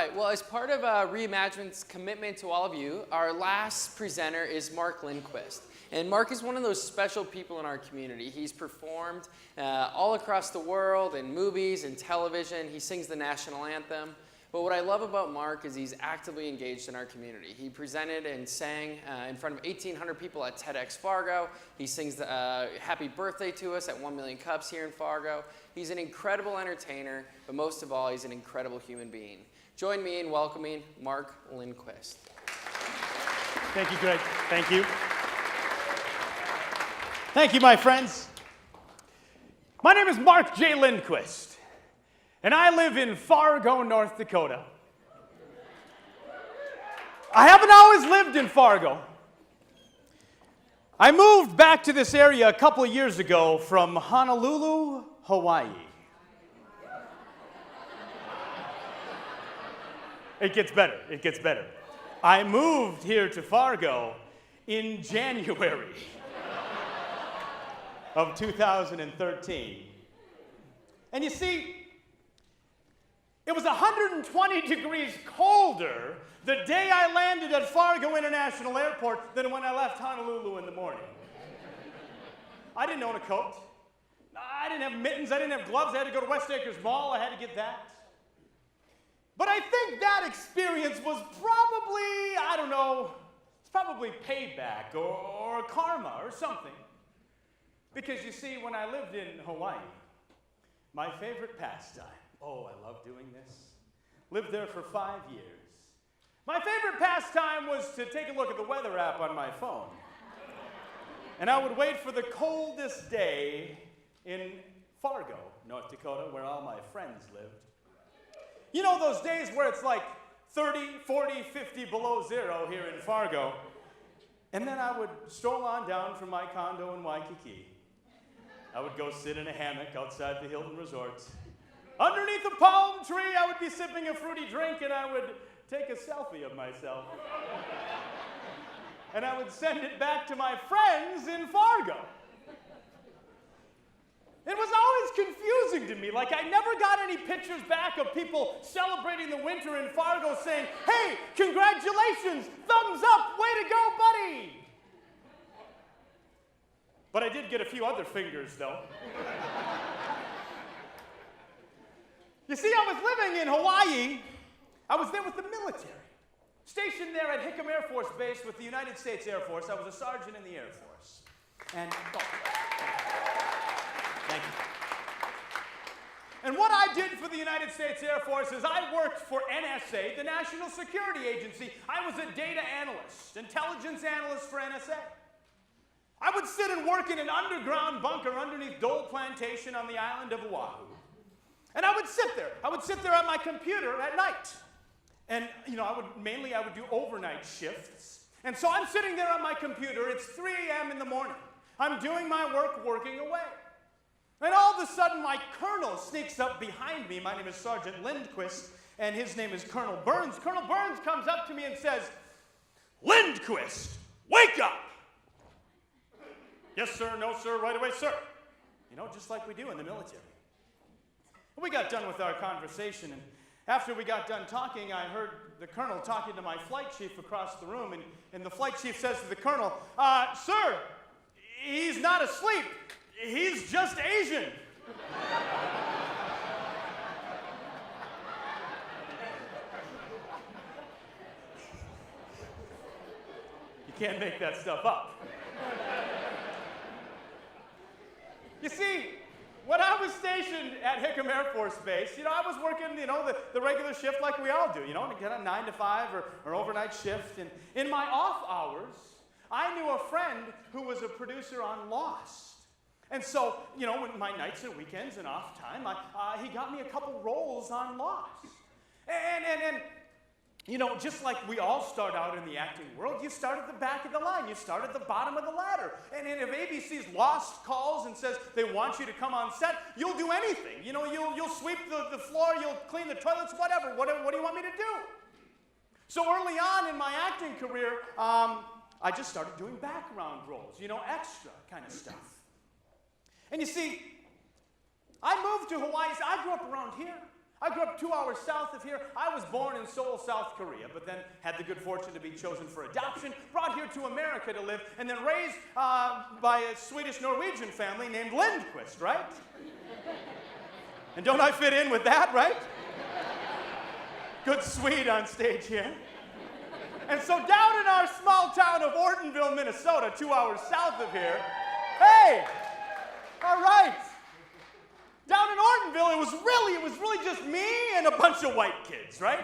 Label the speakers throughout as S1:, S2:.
S1: right, well, as part of Reimagine's commitment to all of you, our last presenter is Mark Lindquist. And Mark is one of those special people in our community. He's performed all across the world in movies and television. He sings the national anthem. But what I love about Mark is he's actively engaged in our community. He presented and sang in front of 1,800 people at TEDx Fargo. He sings the happy birthday to us at 1 Million Cups here in Fargo. He's an incredible entertainer, but most of all, he's an incredible human being. Join me in welcoming Mark Lindquist.
S2: Thank you, Greg. Thank you. Thank you, my friends. My name is Mark J. Lindquist, and I live in Fargo, North Dakota. I haven't always lived in Fargo. I moved back to this area a couple of years ago from Honolulu, Hawaii. It gets better. It gets better. I moved here to Fargo in January of 2013. And you see, it was 120 degrees colder the day I landed at Fargo International Airport than when I left Honolulu in the morning. I didn't own a coat. I didn't have mittens. I didn't have gloves. I had to go to West Acres Mall. I had to get that. But I think that experience was probably, I don't know, it's probably payback or karma or something. Because you see, when I lived in Hawaii, my favorite pastime, oh, I love doing this, lived there for 5 years. My favorite pastime was to take a look at the weather app on my phone. And I would wait for the coldest day in Fargo, North Dakota, where all my friends lived. You know those days where it's like 30, 40, 50 below zero here in Fargo. And then I would stroll on down from my condo in Waikiki. I would go sit in a hammock outside the Hilton Resort. Underneath a palm tree, I would be sipping a fruity drink, and I would take a selfie of myself. And I would send it back to my friends in Fargo. It was always confusing to me. Like, I never got any pictures back of people celebrating the winter in Fargo saying, "Hey, congratulations, thumbs up, way to go, buddy." But I did get a few other fingers, though. You see, I was living in Hawaii. I was there with the military. Stationed there at Hickam Air Force Base with the United States Air Force. I was a sergeant in the Air Force. And, thank you. And what I did for the United States Air Force is I worked for NSA, the National Security Agency. I was a data analyst, intelligence analyst for NSA. I would sit and work in an underground bunker underneath Dole Plantation on the island of Oahu. And I would sit there. I would sit there on my computer at night. And, you know, I would do overnight shifts. And so I'm sitting there on my computer. It's 3 a.m. in the morning. I'm doing my work, working away. And all of a sudden, my colonel sneaks up behind me. My name is Sergeant Lindquist, and his name is Colonel Burns. Colonel Burns comes up to me and says, "Lindquist, wake up!" "Yes, sir. No, sir. Right away, sir." You know, just like we do in the military. We got done with our conversation, and after we got done talking, I heard the colonel talking to my flight chief across the room, and the flight chief says to the colonel, "Sir, he's not asleep. He's just Asian." You can't make that stuff up. You see, when I was stationed at Hickam Air Force Base, you know, I was working, you know, the regular shift like we all do, you know, to get a 9 to 5 or overnight shift. And in my off hours, I knew a friend who was a producer on Lost. And so, you know, when my nights and weekends and off time, he got me a couple roles on Lost. And you know, just like we all start out in the acting world, you start at the back of the line. You start at the bottom of the ladder. And if ABC's Lost calls and says they want you to come on set, you'll do anything. You know, you'll sweep the floor, you'll clean the toilets, whatever. What do you want me to do? So early on in my acting career, I just started doing background roles, you know, extra kind of stuff. And you see, I moved to Hawaii. I grew up around here. I grew up 2 hours south of here. I was born in Seoul, South Korea, but then had the good fortune to be chosen for adoption, brought here to America to live, and then raised by a Swedish-Norwegian family named Lindquist, right? And don't I fit in with that, right? Good Swede on stage here. And so down in our small town of Ortonville, Minnesota, 2 hours south of here, hey, all right. Down in Ortonville, it was really just me and a bunch of white kids, right?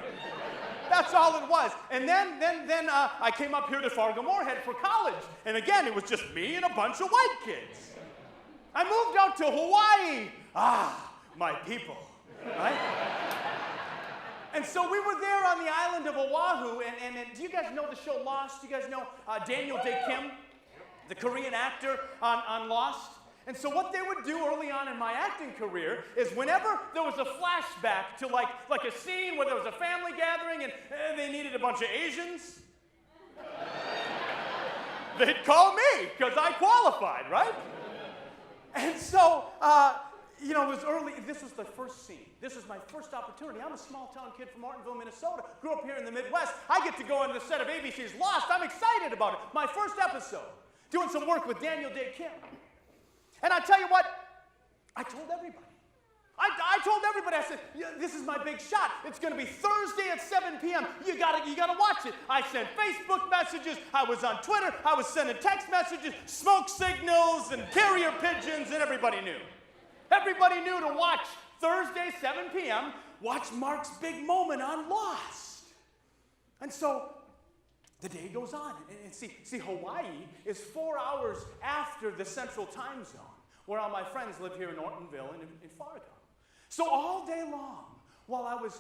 S2: That's all it was. And then I came up here to Fargo-Moorhead for college. And again, it was just me and a bunch of white kids. I moved out to Hawaii. Ah, my people, right? And so we were there on the island of Oahu. And do you guys know the show Lost? Do you guys know Daniel Dae Kim, the Korean actor on Lost? And so what they would do early on in my acting career is whenever there was a flashback to like a scene where there was a family gathering and they needed a bunch of Asians, they'd call me because I qualified, right? And so, it was early. This was the first scene. This was my first opportunity. I'm a small-town kid from Ortonville, Minnesota. Grew up here in the Midwest. I get to go on the set of ABC's Lost. I'm excited about it. My first episode. Doing some work with Daniel Dae Kim. And I tell you what, I told everybody. I told everybody, I said, yeah, this is my big shot. It's going to be Thursday at 7 p.m. You gotta watch it. I sent Facebook messages. I was on Twitter. I was sending text messages, smoke signals, and carrier pigeons, and everybody knew. Everybody knew to watch Thursday, 7 p.m., watch Mark's big moment on Lost. And so the day goes on. And see, Hawaii is 4 hours after the central time zone, where all my friends live here in Ortonville and in Fargo. So all day long, while I was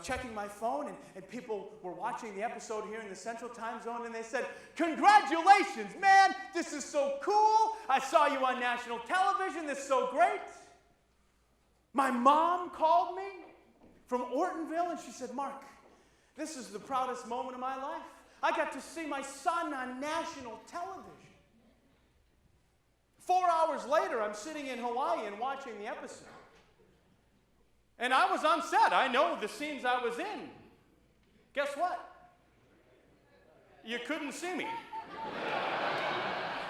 S2: checking my phone, and people were watching the episode here in the central time zone, and they said, "Congratulations, man, this is so cool. I saw you on national television. This is so great." My mom called me from Ortonville, and she said, "Mark, this is the proudest moment of my life. I got to see my son on national television." 4 hours later, I'm sitting in Hawaii and watching the episode. And I was on set. I know the scenes I was in. Guess what? You couldn't see me.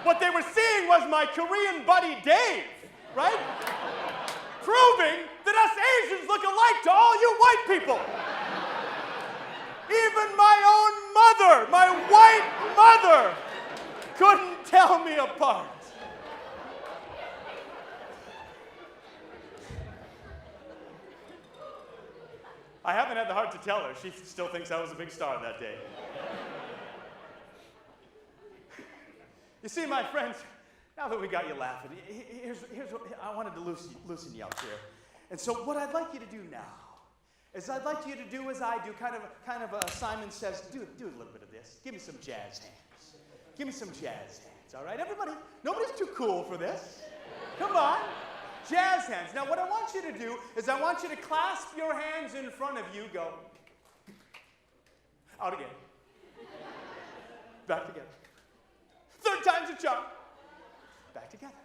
S2: What they were seeing was my Korean buddy Dave, right? Proving that us Asians look alike to all you white people. Even my own mother, my white mother, couldn't tell me apart. I haven't had the heart to tell her. She still thinks I was a big star that day. You see, my friends, now that we got you laughing, here's what I wanted to loosen you up here. And so what I'd like you to do now is I'd like you to do as I do, kind of Simon Says, do a little bit of this. Give me some jazz hands. Give me some jazz hands, all right? Everybody, nobody's too cool for this. Come on. Jazz hands. Now, what I want you to do is I want you to clasp your hands in front of you. Go. Out again. Back together. Third time's a charm. Back together.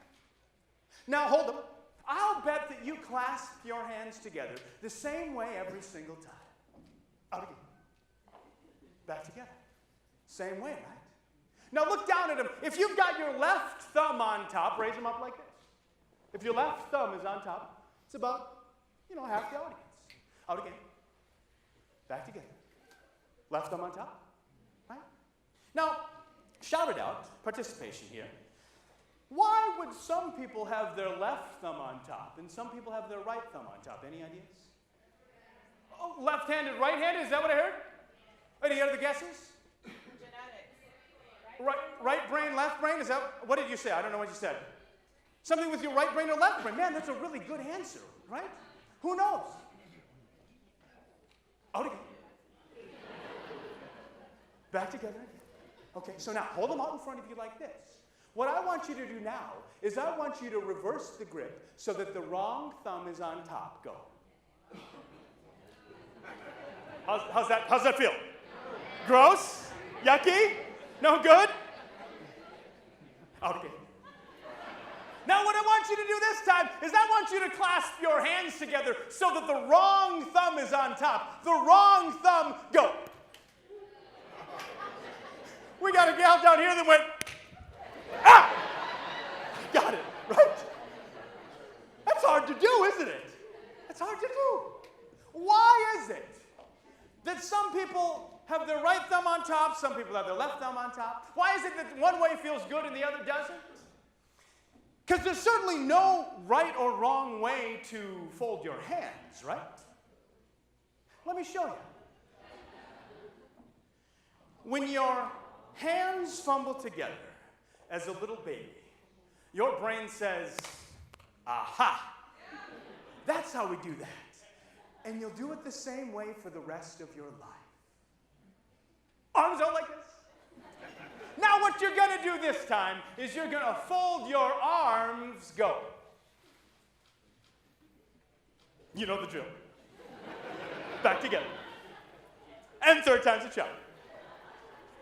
S2: Now, hold them. I'll bet that you clasp your hands together the same way every single time. Out again. Back together. Same way, right? Now, look down at them. If you've got your left thumb on top, raise them up like this. If your left thumb is on top, it's about, half the audience. Out again. Back together. Left thumb on top. Right? Now, shout it out. Participation here. Why would some people have their left thumb on top and some people have their right thumb on top? Any ideas? Oh, left-handed, right-handed? Is that what I heard? Any other guesses? Genetics. Right brain, left brain? Is that, what did you say? I don't know what you said. Something with your right brain or left brain. Man, that's a really good answer, right? Who knows? Out again. Back together again. Okay, so now hold them out in front of you like this. What I want you to do now is I want you to reverse the grip so that the wrong thumb is on top. Go. How's that feel? Gross? Yucky? No good? Out again. Now what I want you to do this time is I want you to clasp your hands together so that the wrong thumb is on top. The wrong thumb, go. We got a gal down here that went, ah! Got it, right? That's hard to do, isn't it? That's hard to do. Why is it that some people have their right thumb on top, some people have their left thumb on top? Why is it that one way feels good and the other doesn't? Because there's certainly no right or wrong way to fold your hands, right? Let me show you. When your hands fumble together as a little baby, your brain says, aha, that's how we do that. And you'll do it the same way for the rest of your life. Arms out like this. Now what you're going to do this time is you're going to fold your arms, go. You know the drill. Back together. And third time's a charm.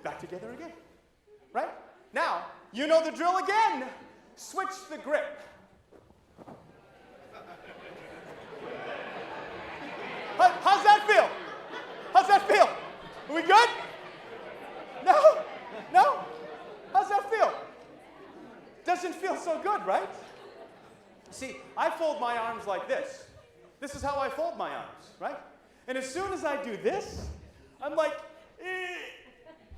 S2: Back together again. Right? Now, you know the drill again. Switch the grip. How's that feel? How's that feel? Are we good? No? No? How's that feel? Doesn't feel so good, right? See, I fold my arms like this. This is how I fold my arms, right? And as soon as I do this, I'm like,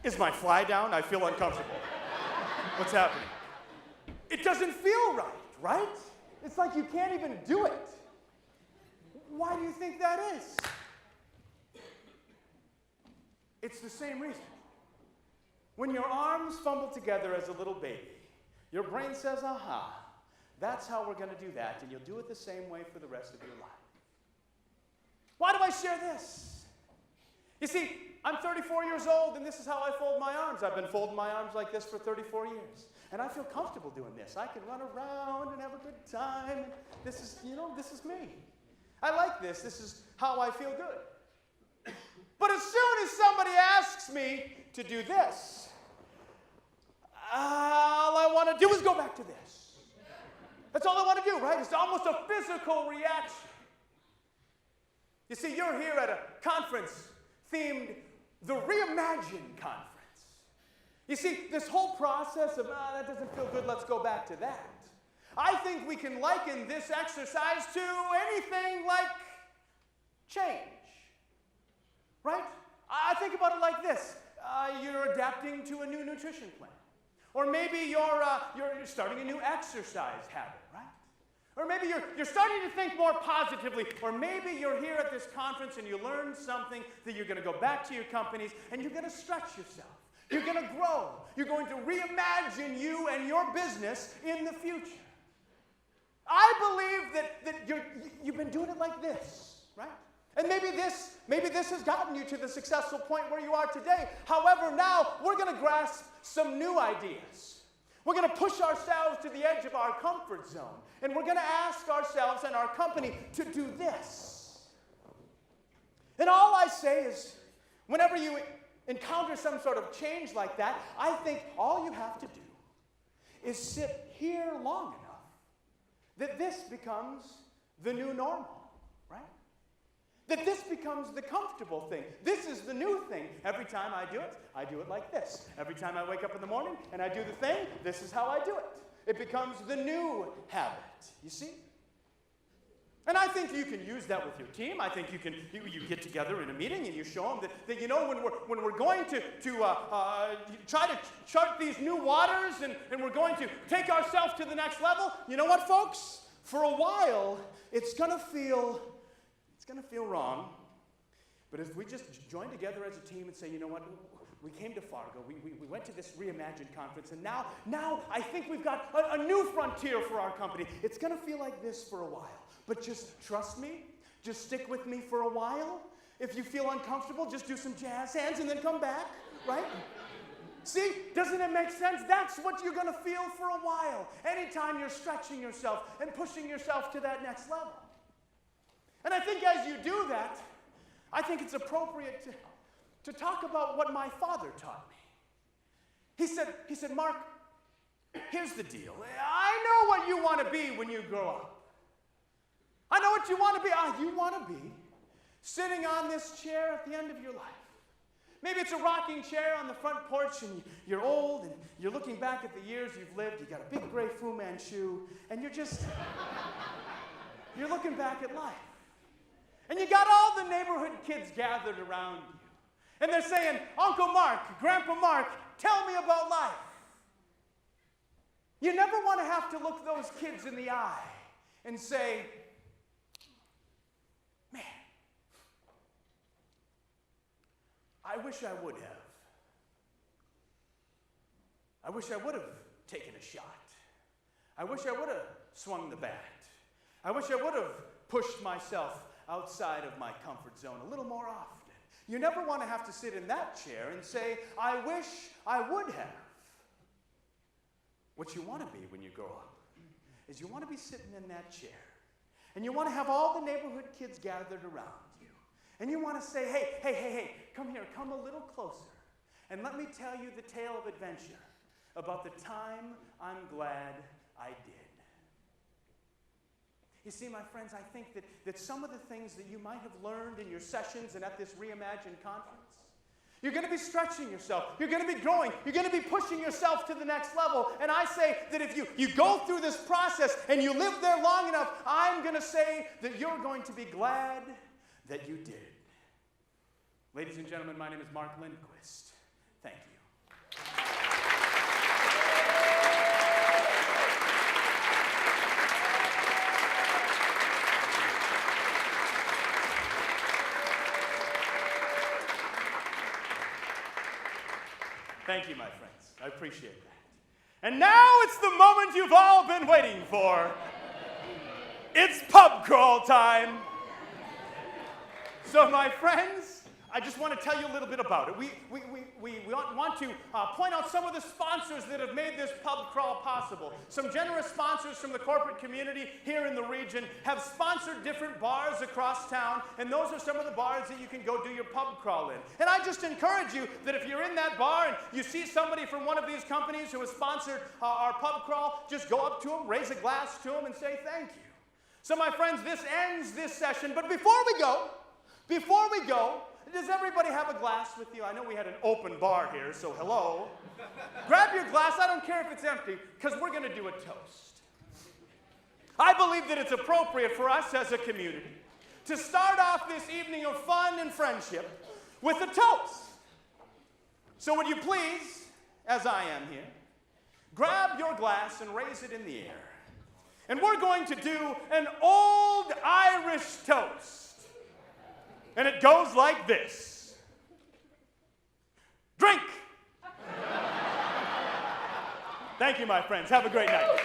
S2: is my fly down? I feel uncomfortable. What's happening? It doesn't feel right, right? It's like you can't even do it. Why do you think that is? It's the same reason. When your arms fumble together as a little baby, your brain says, aha, that's how we're going to do that, and you'll do it the same way for the rest of your life. Why do I share this? You see, I'm 34 years old, and this is how I fold my arms. I've been folding my arms like this for 34 years, and I feel comfortable doing this. I can run around and have a good time. This is, this is me. I like this. This is how I feel good. But as soon as somebody asks me to do this, all I want to do is go back to this. That's all I want to do, right? It's almost a physical reaction. You see, you're here at a conference themed the Reimagine Conference. You see, this whole process of, that doesn't feel good, let's go back to that. I think we can liken this exercise to anything like change, right? I think about it like this. You're adapting to a new nutrition plan. Or maybe you're starting a new exercise habit, right? Or maybe you're starting to think more positively. Or maybe you're here at this conference and you learned something that you're going to go back to your companies and you're going to stretch yourself. You're going to grow. You're going to reimagine you and your business in the future. I believe that you've been doing it like this, right? And maybe this has gotten you to the successful point where you are today. However, now we're going to grasp some new ideas. We're going to push ourselves to the edge of our comfort zone. And we're going to ask ourselves and our company to do this. And all I say is, whenever you encounter some sort of change like that, I think all you have to do is sit here long enough that this becomes the new normal, right? That this becomes the comfortable thing. This is the new thing. Every time I do it like this. Every time I wake up in the morning and I do the thing, this is how I do it. It becomes the new habit, you see? And I think you can use that with your team. I think you get together in a meeting and you show them that when we're going to try to chart these new waters and we're going to take ourselves to the next level, you know what, folks? For a while, it's going to feel wrong. But if we just join together as a team and say, you know what, we came to Fargo, we went to this Reimagine Conference, and now I think we've got a new frontier for our company. It's going to feel like this for a while. But just trust me. Just stick with me for a while. If you feel uncomfortable, just do some jazz hands and then come back, right? See, doesn't it make sense? That's what you're going to feel for a while. Anytime you're stretching yourself and pushing yourself to that next level. And I think as you do that, I think it's appropriate to talk about what my father taught me. He said, Mark, here's the deal. I know what you want to be when you grow up. I know what you want to be. You want to be sitting on this chair at the end of your life. Maybe it's a rocking chair on the front porch and you're old and you're looking back at the years you've lived. You got a big gray Fu Manchu and you're looking back at life. And you got all the neighborhood kids gathered around you. And they're saying, Uncle Mark, Grandpa Mark, tell me about life. You never want to have to look those kids in the eye and say, man, I wish I would have. I wish I would have taken a shot. I wish I would have swung the bat. I wish I would have pushed myself outside of my comfort zone a little more often. You never want to have to sit in that chair and say, I wish I would have. What you want to be when you grow up is you want to be sitting in that chair and you want to have all the neighborhood kids gathered around you. And you want to say, hey, come here, come a little closer. And let me tell you the tale of adventure about the time I'm glad I did. You see, my friends, I think that some of the things that you might have learned in your sessions and at this Reimagine Conference, you're going to be stretching yourself. You're going to be growing. You're going to be pushing yourself to the next level. And I say that if you go through this process and you live there long enough, I'm going to say that you're going to be glad that you did. Ladies and gentlemen, my name is Mark Lindquist. Thank you. Thank you, my friends. I appreciate that. And now it's the moment you've all been waiting for. It's pub crawl time. So, my friends, I just want to tell you a little bit about it. We want to point out some of the sponsors that have made this pub crawl possible. Some generous sponsors from the corporate community here in the region have sponsored different bars across town, and those are some of the bars that you can go do your pub crawl in. And I just encourage you that if you're in that bar and you see somebody from one of these companies who has sponsored our pub crawl, just go up to them, raise a glass to them, and say thank you. So, my friends, this ends this session, but before we go, does everybody have a glass with you? I know we had an open bar here, so hello. Grab your glass. I don't care if it's empty, because we're going to do a toast. I believe that it's appropriate for us as a community to start off this evening of fun and friendship with a toast. So would you please, as I am here, grab your glass and raise it in the air. And we're going to do an old Irish toast. And it goes like this. Drink! Thank you, my friends. Have a great night.